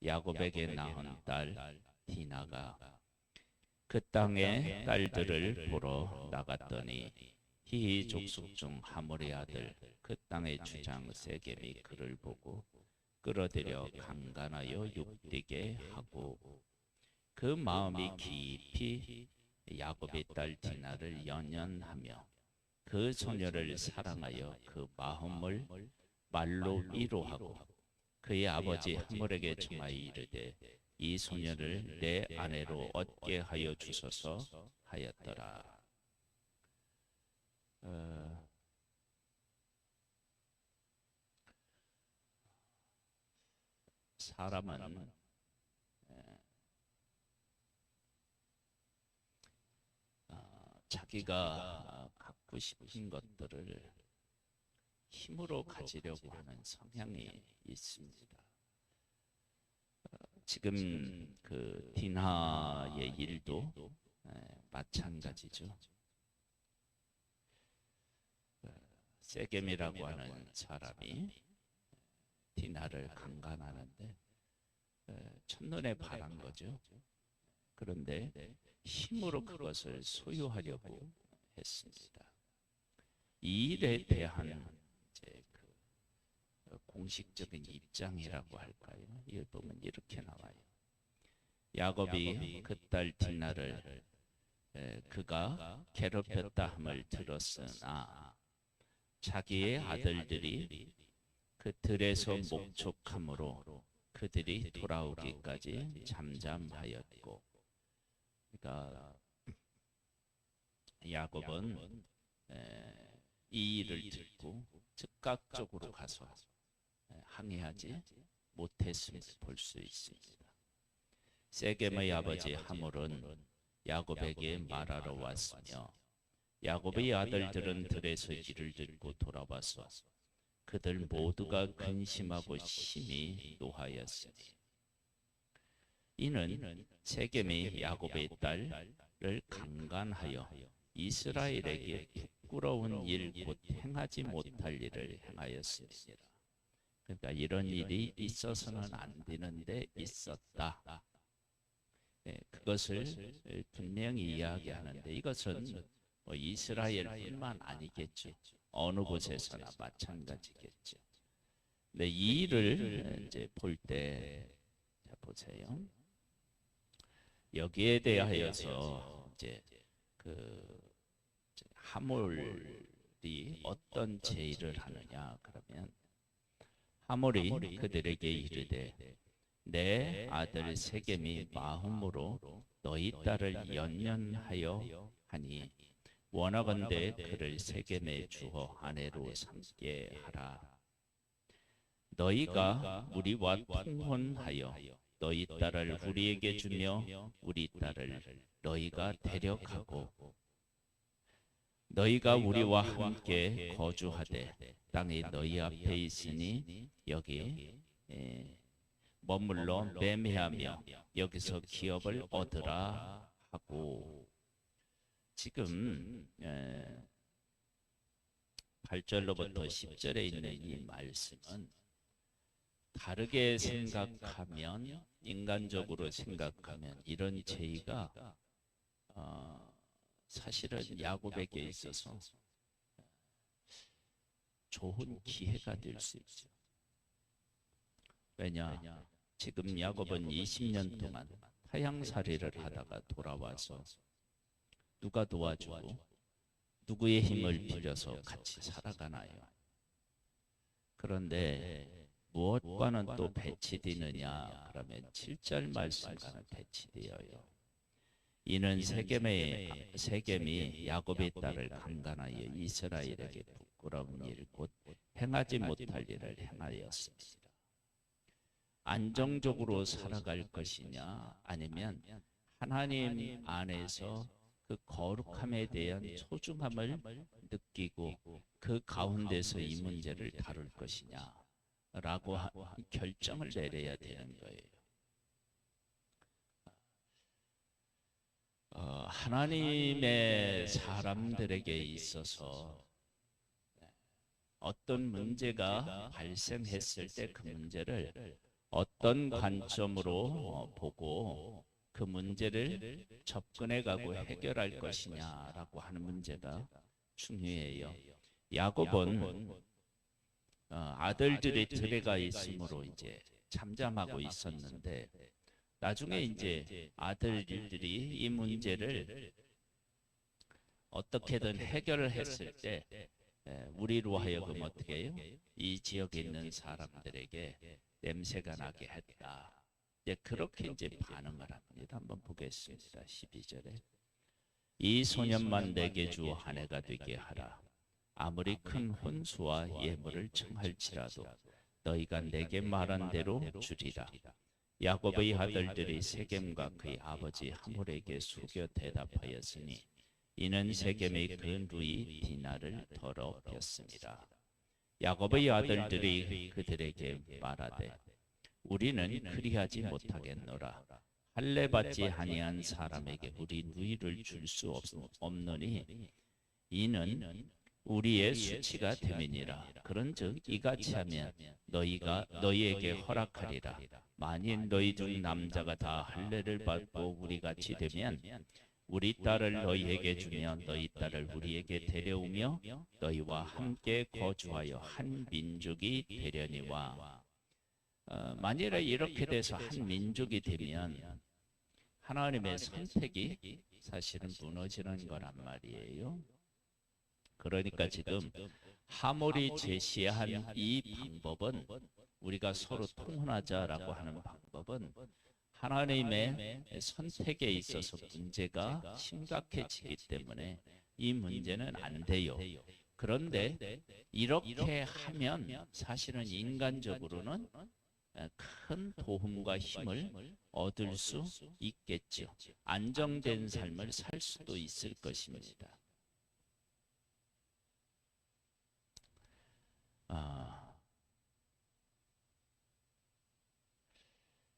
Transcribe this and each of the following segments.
야곱에게 낳은 딸 디나가 그 땅의 딸들을 보러 나갔더니 히히 족속 중 하몰의 아들 그 땅의 주장 세겜이 그를 보고 끌어들여 강간하여 욕되게 하고 그 마음이 깊이 야곱의 딸 디나를 연연하며 그 소녀를 사랑하여 그 마음을 말로 위로하고 그의 아버지 하몰에게 청하여 이르되 이 소녀를 내 아내로 얻게 하여 주소서 하였더라. 사람은 자기가 갖고 싶은 것들을 힘으로 가지려고 하는 성향이 있습니다. 지금 그 디나의 일도 마찬가지죠. 세겜이라고 하는 사람이 디나를 강간하는데 첫눈에 반한 거죠. 그런데 힘으로 그것을 소유하려고 했습니다. 이 일에 대한 이제 그 공식적인 입장이라고 할까요? 이걸 보면 이렇게 나와요. 야곱이 그 딸 디나를 그가 괴롭혔다 함을 들었으나 자기의 아들들이 그 들에서 목촉함으로 그들이 돌아오기까지 잠잠하였고, 그러니까 야곱은 이 일을 듣고 즉각적으로 가서 항의하지 못했음을 볼 수 있습니다. 세겜의 아버지 하몰은 야곱에게 말하러 왔으며 야곱의 아들들은 들에서 이를 듣고 돌아와서 그들 모두가 근심하고 심히 노하였으니 이는 세겜이 야곱의 딸을 강간하여 이스라엘에게 부끄러운 일 곧 행하지 못할 일을 행하였습니다. 그러니까 이런 일이 있어서는 안 되는데 있었다. 그것을 분명히 이야기하는데 이것은 뭐 이스라엘뿐만 아니겠죠. 어느 곳에서나 마찬가지겠죠. 근데 이 일을 이제 볼 때 보세요. 여기에 대하여서 이제 그 하몰이 어떤 제의를 하느냐 그러면 하몰이 그들에게 이르되 내 아들 세겜이 마음으로 너희 딸을 연연하여 하니 원하건대 그를 세겜에 주어 아내로 삼게 하라. 너희가 우리와 통혼하여 너희 딸을 우리에게 주며 우리 딸을 너희가 대력하고 너희가 우리와 함께 거주하되 땅이 너희 앞에 있으니 여기 머물러 매매하며 여기서 기업을 얻으라 하고, 지금 8절로부터 10절에 있는 이 말씀은 다르게 생각하면, 인간적으로 생각하면 이런 제의가 사실은 야곱에게 있어서 좋은 기회가 될 수 있죠. 왜냐? 지금 야곱은 20년 동안 타향살이를 하다가 돌아와서 누가 도와주고 누구의 힘을 빌려서 같이 살아가나요? 그런데 무엇과는 또 배치되느냐 그러면 7절 말씀과는 배치되어요. 이는 세겜이 야곱의 딸을 강간하여 이스라엘에게 부끄러운 일 곧 행하지 못할 일을 행하였습니다. 안정적으로 살아갈 것이냐 아니면 하나님 안에서 그 거룩함에 대한 소중함을 느끼고 그 가운데서 이 문제를 다룰 것이냐라고 결정을 내려야 되는 거예요. 하나님의 사람들에게 있어서 어떤 문제가 발생했을 때 그 문제를 어떤 관점으로 보고 그 문제를 접근해 가고 해결할 것이냐라고 하는 문제가 중요해요. 야곱은 아들들이 들에 가 있으므로 이제 잠잠하고 있었는데, 나중에 이제 아들들이 이 문제를 어떻게든 해결을 했을 때 우리로 하여금 어떻게 해요? 이 지역에 있는 사람들에게 냄새가 나게 했다. 이제 그렇게 이제 반응을 합니다. 한번 보겠습니다. 12절에 이 소년만 내게 주 한 해가 되게 하라. 아무리 큰 혼수와 예물을 청할지라도 너희가 내게 말한 대로 주리라. 야곱의 아들들이 세겜과 그의 아버지 하몰에게 속여 대답하였으니 이는 세겜의 그 누이 디나를 더럽혔습니다. 야곱의 아들들이 그들에게 말하되 우리는 그리하지 못하겠노라. 할례 받지 아니한 사람에게 우리 누이를 줄 수 없느니 이는 우리의 수치가 됨이니라. 그런즉 이같이 하면 너희에게 허락하리라. 만일 너희 중 남자가 다 할례를 받고 우리같이 되면 우리 딸을 너희에게 주며 너희 딸을 우리에게 데려오며 너희와 함께 거주하여 한 민족이 되려니와. 만일에 이렇게 돼서 한 민족이 되면 하나님의 선택이 사실은 무너지는 거란 말이에요. 그러니까 지금 하몰이 제시한 이 방법은, 우리가 서로 통혼하자라고 하는 방법은 하나님의 선택에 있어서 문제가 심각해지기 때문에 이 문제는 안 돼요. 그런데 이렇게 하면 사실은 인간적으로는 큰 도움과 힘을 얻을 수 있겠죠. 안정된 삶을 살 수도 있을 것입니다.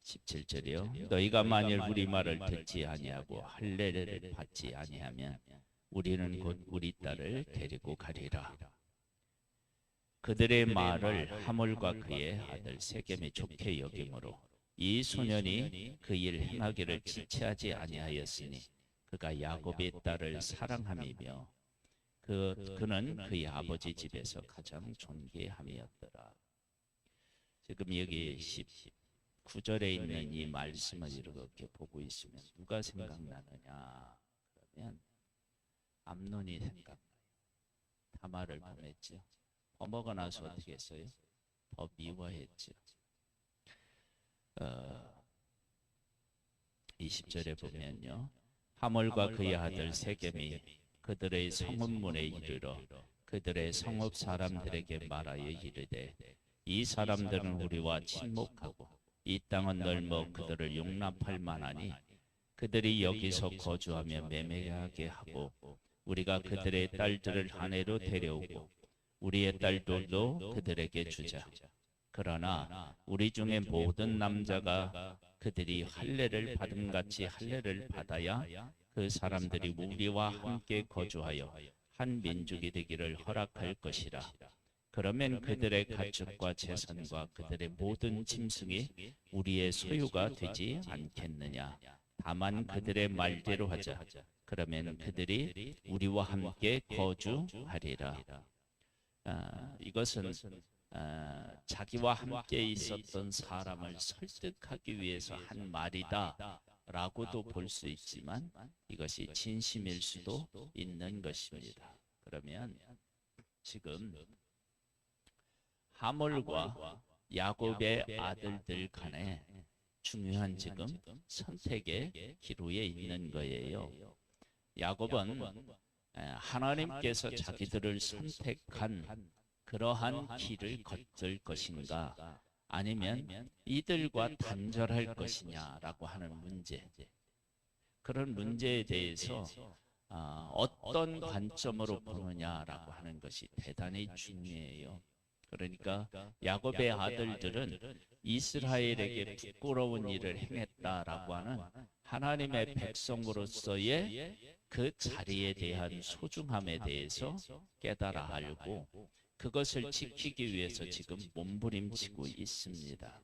17절이요. 너희가 만일 우리 말을 듣지 아니하고 할례를 받지 아니하면 우리는 곧 우리 딸을 데리고 가리라. 그들의 말을 하몰과 그의 아들 세겜이 좋게 여김으로 이 소년이 그 일 행하기를 지체하지 아니하였으니 그가 야곱의 딸을 사랑함이며 그는 그의 아버지 집에서 가장 존귀함이었더라. 지금 여기 19절에 있는 이 말씀을 이렇게 보고 있으면 누가 생각나느냐? 그러면 암논이 생각나요. 다말을 보냈죠. 범어가 나서 어떻게 했어요? 더 미워했죠. 20절에 보면요, 하몰과 그의 아들 세겜이 그들의 성읍문에 이르러 그들의 성읍 사람들에게 말하여 이르되 이 사람들은 우리와 친목하고 이 땅은 넓어 그들을 용납할 만하니 그들이 여기서 거주하며 매매하게 하고 우리가 그들의 딸들을 한 해로 데려오고 우리의 딸들도 그들에게 주자. 그러나 우리 중에 모든 남자가 그들이 할례를 받은 같이 할례를 받아야 그 사람들이 우리와 함께 거주하여 한 민족이 되기를 허락할 것이라. 그러면 그들의 가축과 재산과 그들의 모든 짐승이 우리의 소유가 되지 않겠느냐. 다만 그들의 말대로 하자. 그러면 그들이 우리와 함께 거주하리라. 이것은 자기와 함께 있었던 사람을 설득하기 위해서 한 말이다 라고도 볼 수 있지만 이것이 진심일 수도 있는 것입니다. 그러면 지금 하몰과 야곱의 아들들 간에 중요한 지금 선택의 기로에 있는 거예요. 야곱은 하나님께서 자기들을 선택한 그러한 길을 걷을 것인가, 아니면 이들과 단절할 것이냐라고 하는 문제, 그런 문제에 대해서 어떤 관점으로 보느냐라고 하는 것이 대단히 중요해요. 그러니까 야곱의 아들들은 이스라엘에게 부끄러운 일을 행했다라고 하는 하나님의 백성으로서의 그 자리에 대한 소중함에 대해서 깨달아 알고 그것을 지키기 위해서 지금 몸부림치고 있습니다.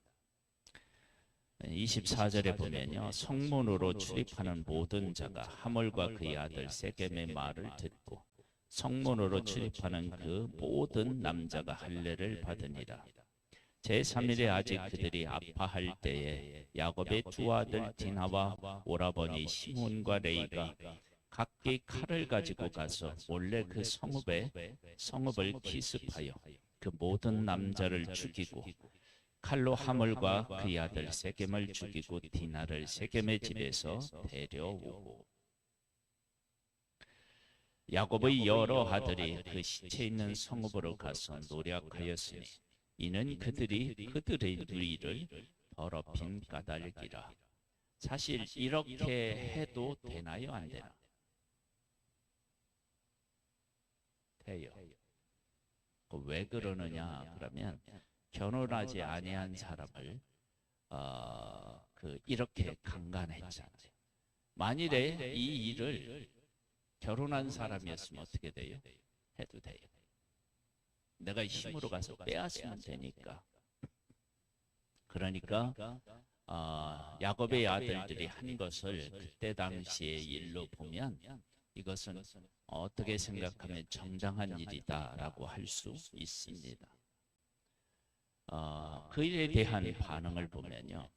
24절에 보면요, 성문으로 출입하는 모든 자가 하몰과 그의 아들 세겜의 말을 듣고 성문으로 출입하는 그 모든 남자가 할례를 받으니라. 제3일에 아직 그들이 아파할 때에 야곱의 두 아들 디나와 오라버니 시몬과 레이가 각기 칼을 가지고 가서 몰래 그 성읍을 기습하여 그 모든 남자를 죽이고 칼로 하몰과 그의 아들 세겜을 죽이고 디나를 세겜의 집에서 데려오고. 야곱의 여러 아들이 그 시체 있는 성읍으로 가서 노략하였으니 이는 그들이 그들의 누이를 더럽힌 까닭이라. 사실 이렇게 해도 되나요, 안 되나? 돼요. 왜 그러느냐 그러면 결혼하지 아니한 사람을 이렇게 강간했잖아요. 만일에 이 일을 결혼한 사람이었으면 어떻게 돼요? 해도 돼요. 내가 힘으로 가서 빼앗으면 되니까. 그러니까 야곱의 아들들이 한 것을 그때 당시의 일로 보면 이것은 어떻게 생각하면 정당한 일이다라고 할 수 있습니다. 그 일에 대한 반응을 보면요,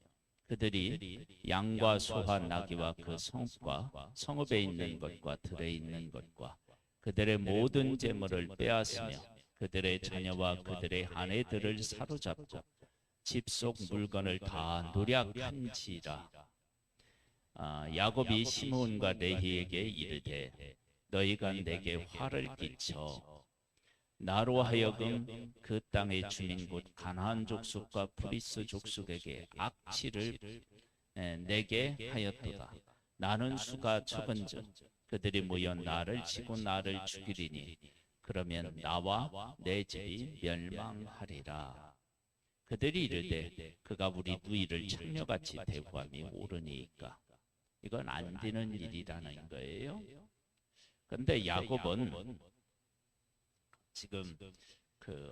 그들이 양과 소와 나귀와 그 성읍과 성읍에 있는 것과 들에 있는 것과 그들의 모든 재물을 빼앗으며 그들의 자녀와 그들의 아내들을 사로잡고 집 속 물건을 다 노략한지라. 야곱이 시므온과 레히에게 이르되 너희가 내게 화를 끼쳐 나로 하여금 그 땅의 주민 곧 가나안 족속과 프리스 족속에게 악취를 내게 하였도다. 나는 수가 적은즉 그들이 모여 나를 치고 나를 죽이리니 그러면 나와 내 집이 멸망하리라. 그들이 이르되 그가 우리 누이를 창녀같이 대우함이 옳으니까. 이건 안 되는 일이라는 거예요. 그런데 야곱은 지금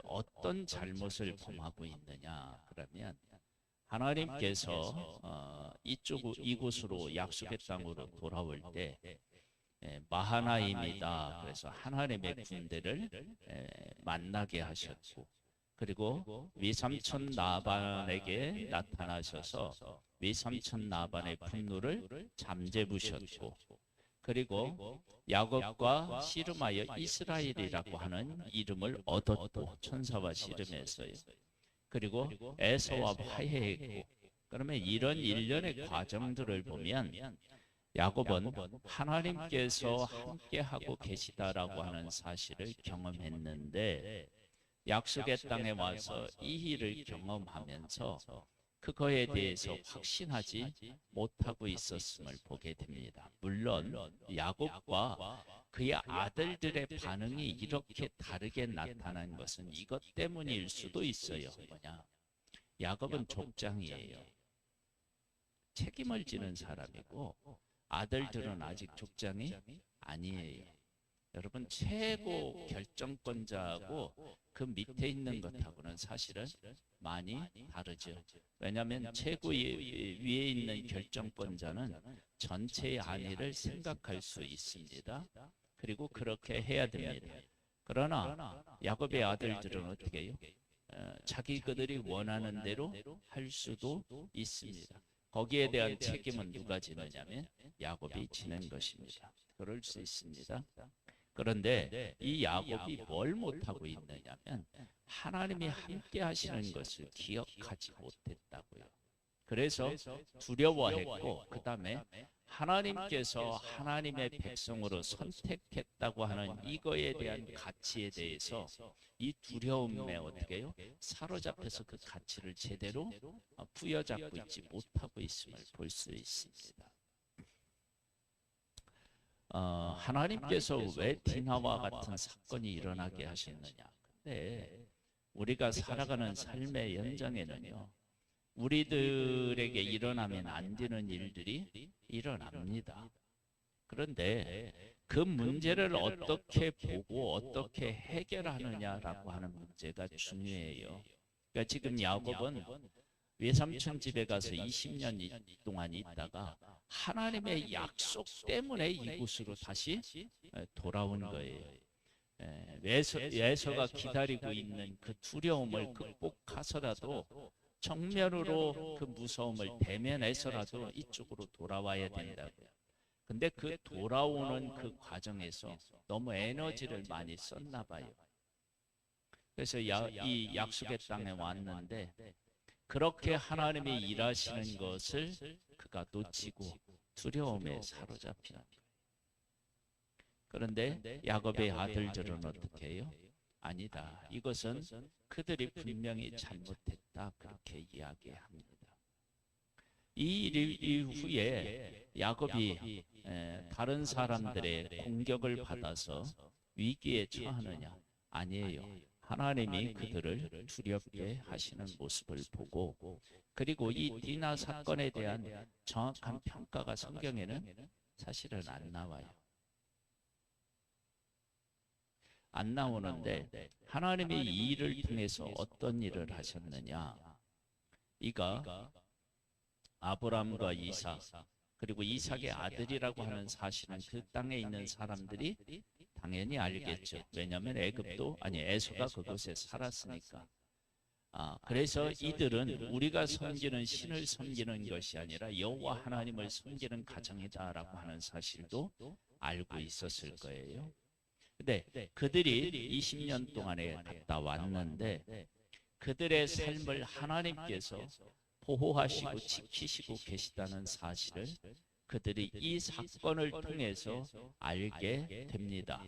어떤 잘못을 범하고 있느냐 그러면 하나님께서 이곳으로 약속의 땅으로 돌아올 때 마하나임이다. 그래서 하나님의 군대를 만나게 하셨고, 그리고 외삼촌 나반에게 나타나셔서 외삼촌 나반의 분노를 잠재우셨고, 그리고 야곱과 씨름하여 이스라엘이라고 하는 이름을 얻었고, 천사와 씨름했어요. 그리고 에서와 화해했고. 그러면 이런 일련의 과정들을 보면 야곱은 하나님께서 함께하고 계시다라고 하는 사실을 경험했는데, 약속의 땅에 와서 이 일을 경험하면서 그거에 대해서 확신하지 못하고 있었음을 보게 됩니다. 물론 야곱과 그의 아들들의 반응이 이렇게 다르게 나타난 것은 이것 때문일 수도 있어요. 뭐냐? 야곱은 족장이에요. 책임을 지는 사람이고 아들들은 아직 족장이 아니에요. 여러분, 최고 결정권자하고 그 밑에 있는 것하고는 사실은 많이 다르죠. 왜냐하면 최고 위에 있는 결정권자는 전체의 안위를 생각할 수 있습니다. 그리고 그렇게 해야 됩니다. 그러나 야곱의 아들들은 어떻게 해요? 자기 그들이 원하는 대로 할 수도 있습니다. 거기에 대한 책임은 누가 지느냐면 야곱이 지는 것입니다. 그럴 수 있습니다. 그런데 이 야곱이 뭘 못하고 있느냐면 하나님이 함께 하시는 것을 기억하지 못했다고요. 그래서 두려워했고, 그 다음에 하나님께서 하나님의 백성으로 선택했다고 하는 이거에 대한 가치에 대해서 이 두려움에 어떻게 해요? 사로잡혀서 그 가치를 제대로 부여잡고 있지 못하고 있음을 볼 수 있습니다. 하나님께서 왜 디나와 같은 사건이 일어나게 하셨느냐? 근데 우리가 살아가는 삶의 연장에는요, 우리들에게 일어나면 안 되는 일들이 일어납니다. 그런데 그 문제를 어떻게 보고 어떻게 해결하느냐라고 하는 문제가 중요해요. 그러니까 지금 야곱은 외삼촌 집에 가서 20년 동안 있다가 하나님의 약속 때문에 이곳으로 다시 돌아온 거예요. 예서가 기다리고 있는 그 두려움을 극복하서라도 정면으로 그 무서움을 대면해서라도 이쪽으로 돌아와야 된다고요. 근데 그 돌아오는 그 과정에서 너무 에너지를 많이 썼나 봐요. 그래서 이 약속의 땅에 왔는데 그렇게 하나님이 일하시는 것을 그가 놓치고 두려움에 사로잡히는 거예요. 그런데 야곱의 아들들은 어떻게 해요? 아니다. 이것은 그들이 분명히 잘못했다. 그렇게 이야기합니다. 이 일 이후에 야곱이 다른 사람들의 공격을 받아서 위기에 처하느냐? 아니에요. 하나님이 그들을 두렵게 하시는 모습을 보고, 그리고 이 디나 사건에 대한 정확한 평가가 성경에는 사실은 안 나와요. 안 나오는데 하나님이 이 일을 통해서 어떤 일을 하셨느냐? 이가 아브람과 이삭, 그리고 이삭의 아들이라고 하는 사실은 그 땅에 있는 사람들이 당연히 알겠죠. 왜냐하면 에서가 그곳에 살았으니까. 그래서 이들은 우리가 섬기는 신을 섬기는 것이 아니라 여호와 하나님을 섬기는 가정이다라고 하는 사실도 알고 있었을 거예요. 근데 그들이 20년 동안에 갔다 왔는데 그들의 삶을 하나님께서 보호하시고 지키시고 계시다는 사실을 그들이 이 사건을 통해서 알게 됩니다.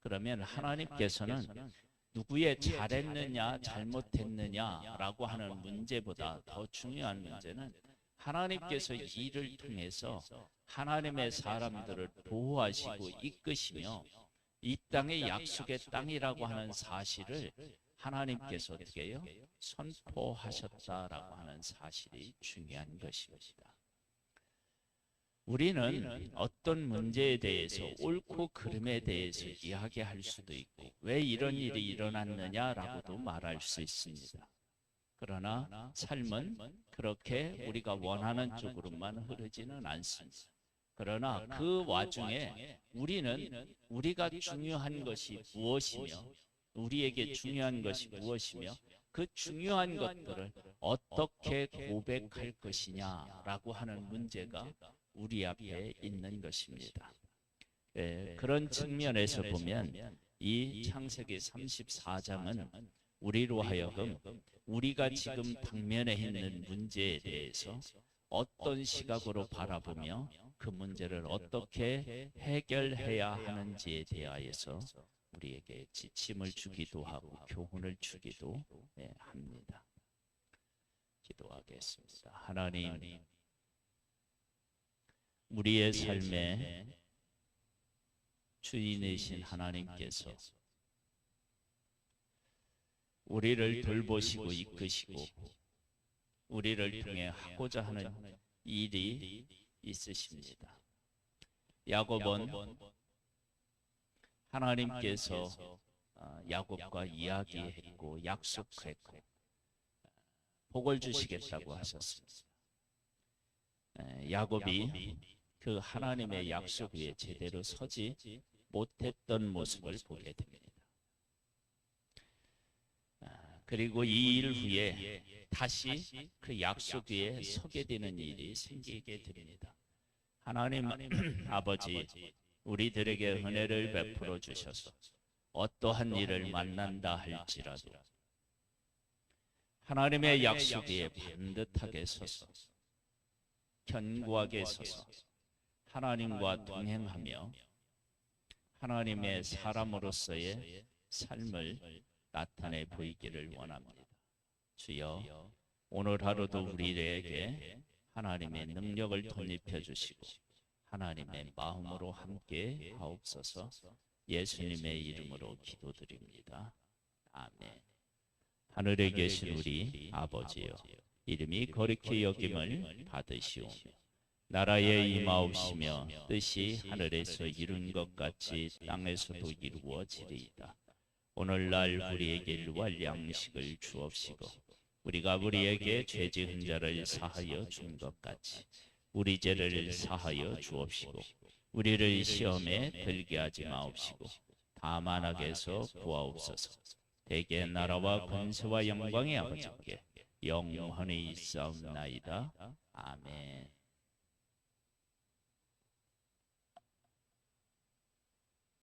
그러면 하나님께서는 누구의 잘했느냐 잘못했느냐라고 하는 문제보다 더 중요한 문제는 하나님께서 이 일을 통해서 하나님의 사람들을 보호하시고 이끄시며 이 땅의 약속의 땅이라고 하는 사실을 하나님께서 어떻게 해요? 선포하셨다라고 하는 사실이 중요한 것입니다. 우리는 어떤 문제에 대해서 옳고 그름에 대해서 이야기할 수도 있고 왜 이런 일이 일어났느냐라고도 말할 수 있습니다. 그러나 삶은 그렇게 우리가 원하는 쪽으로만 흐르지는 않습니다. 그러나 그 와중에 우리는 우리가 중요한 것이 무엇이며 우리에게 중요한 것이 무엇이며 그 중요한 것들을 어떻게 고백할 것이냐라고 하는 문제가 우리 앞에 있는 것입니다. 그런 측면에서 보면 이 창세기 34장은 우리로 하여금 우리가 지금 당면에 있는 문제에 대해서 어떤 시각으로 바라보며 그 문제를 어떻게 해결해야 하는지에 대하여서 우리에게 지침을 주기도 하고 교훈을 주기도 합니다. 기도하겠습니다. 하나님, 우리의 삶의 주인이신 하나님께서 우리를 돌보시고 이끄시고 우리를 통해 하고자 하는 일이 있으십니다. 야곱은 하나님께서 야곱과 이야기했고 약속했고 복을 주시겠다고 하셨습니다. 야곱이 그 하나님의 약속 위에 제대로 서지 못했던 모습을 보게 됩니다. 그리고 이 일 후에 다시 그 약속 위에 서게 되는 일이 생기게 됩니다. 하나님 아버지, 우리들에게 은혜를 베풀어 주셔서 어떠한 일을 만난다 할지라도 하나님의 약속 위에 반듯하게 서서 견고하게 서서 하나님과 동행하며 하나님의 사람으로서의 삶을 나타내 보이기를 원합니다. 주여, 오늘 하루도 우리에게 하나님의 능력을 덧입혀 주시고 하나님의 마음으로 함께 하옵소서. 예수님의 이름으로 기도드립니다. 아멘. 하늘에 계신 우리 아버지여, 이름이 거룩히 여김을 받으시오며 나라에 임하옵시며 뜻이 하늘에서 이룬 것 같이 땅에서도 이루어지리이다. 오늘날 우리에게 일용할 양식을 주옵시고 우리가 우리에게 죄 지은 자를 사하여 준 것 같이 우리 죄를 사하여 주옵시고 우리를 시험에 들게 하지 마옵시고 다만 악에서 구하옵소서. 대개 나라와 권세와 영광의 아버지께 영원히 있사옵나이다. 아멘.